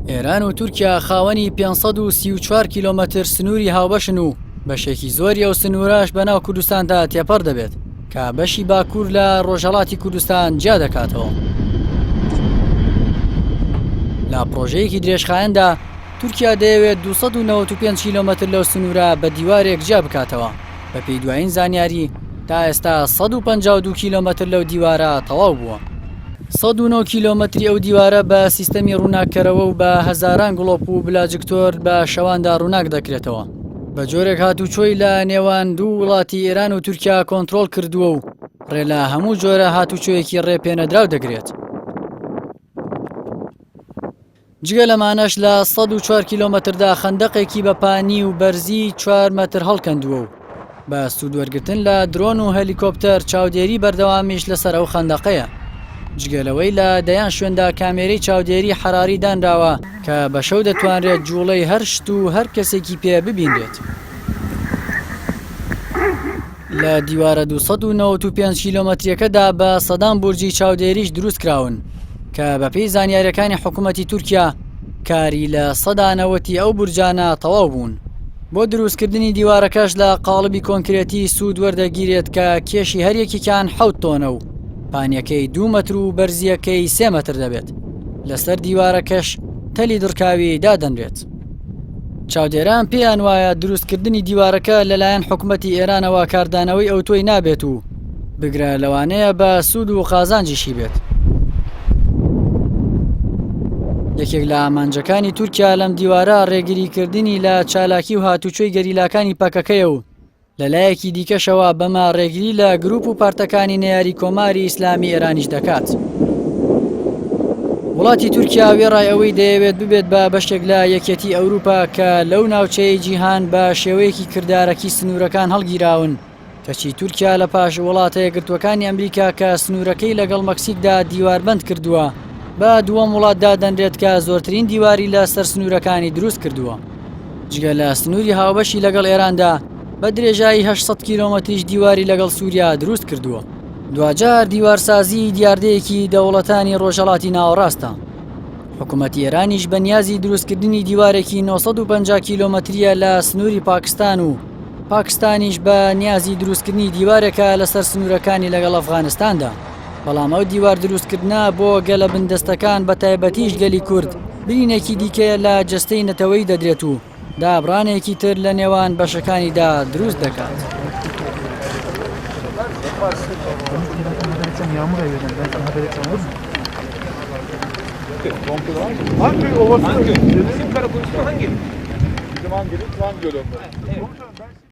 ئێران و تورکیا خاوەنی 534 کیلۆمەتر سنووری هاوبەشن و بەشێکی زۆری ئەو سنوورەش بەناو کوردستاندا تێپەڕ دەبێت کە بەشی باكور لە ڕۆژهەڵاتی کوردستان جیا دەکاتەوە. لە پرۆژەیەکی درێژخایەندا تورکیا دەیەوێت 295 کیلۆمەتر لەو سنوورە بە دیوارێک جیا بکاتەوە. بەپێی دوایین زانیاری تا ئێستا 152 کیلۆمەتر لەو دیوارە تەواو بووە. 109 کیلۆمەتری ئەو دیوارە بە سیستەمی ڕووناککەرەوە و بە هەزاران گڵۆپ و بلاجکتۆر بە شەواندا ڕووناک دەکرێتەوە. بە جۆرێک هاتوچۆی لە نێوان دوو وڵاتی ئێران و تورکیا کۆنتڕۆڵ کردووە و ڕێ لە هەموو جۆرە هاتوچۆیەکی ڕێپێنەدراو دەگرێت. جگە لەمانەش لە 104 کیلۆمەتردا خەندەقێکی بە پانی و بەرزی 4 مەتر هەڵکەندووە و بە سوودوەرگرتن لە درۆن و هەلیکۆپتەر چاودێری بەردەوامیش لەسەر ئەو خەندەقەیە. جگەلەوەی لە دەیان شوێندا کامێرەی چاودێری حەراری دانراوە کە بە شەو دەتوانرێت جوڵەی هەر شت و هەر کەسێکی پێ ببینرێت. لە دیوارە 295 کیلۆمەتریەکەدا بە سەدان بورجی چاودێریش دروست کراون کە بەپێی زانیاریەکانی حکوومەتی تورکیا کاری لە سەدانەوەتی ئەو بورجانە تەواو بوون. بۆ دروستکردنی دیوارەکەش لە قاڵبی کۆنکرێتی سوود وەردەگیرێت کە کێشی هەریەکیان 7 تۆنە و پانیەکەی 2 مەتر و بەرزیەکەی 3 مەتر دەبێت. لەسەر دیوارەکەش تەلی دڕکاوی دادەنرێت. چاودێران پێیان وایە دروستکردنی دیوارەکە لەلایەن حکوومەتی ئێرانەوە کاردانەوەی ئەو تۆی نابێت و بگرە لەوانەیە بە سوود و قازانجیشی بێت. یەکێک لە ئامانجەکانی تورکیا لەم دیوارە ڕێگریکردنی لە چالاکی و هاتوچۆی گەریلاکانی پەکەکەیە و لەلایەکی دیکەشەوە بەما ڕێگری لە گروپ و پارتەکانی نەیاری کۆماری ئیسلامی ئێرانیش دەکات. وڵاتی تورکیا وێڕای ئەوەی دەیەوێت ببێت بە بەشێک لە یەکێتی ئەوروپا کە لەو ناوچەی جیهان بە شێوەیەکی کردارەکی سنوورەکان هەڵگیراون کەچی تورکیا لە پاش وڵاتە یەکگرتوەکانی ئەمریکا کە سنوورەکەی لەگەڵ مەکسیکدا دیواربەند کردووە بە دووەم وڵات دادەنرێت کە زۆرترین دیواری لە سەر سنوورەکانی دروست کردووە. جگە لە سنووری هاوبەشی لەگەڵ ئێراندا بە درێژایی 800 کیلۆمەتریش دیواری لەگەڵ سووریا دروست کردووە. دوجار دیوارسازی دیاردەیەکی دەوڵەتانی ڕۆژهەڵاتی ناوەڕاستە. حکوومەتی ئێرانیش بە نیازی دروستکردنی دیوارێکی 950 کیلۆمەتریە لە سنووری پاکستان و پاکستانیش بە نیازی دروستکردنی دیوارێکە لەسەر سنوورەکانی لەگەڵ ئەفغانستاندا. بەڵام ئەو دیوار دروستکردنا بۆ گەلە بندەستەکان بە تایبەتیش گەلی کورد برینێکی دیکەیە لە جەستەی نەتەوەی دەدرێت و دابڕانێکی تر لە نێوان بەشەکانیدا دروست دەکات.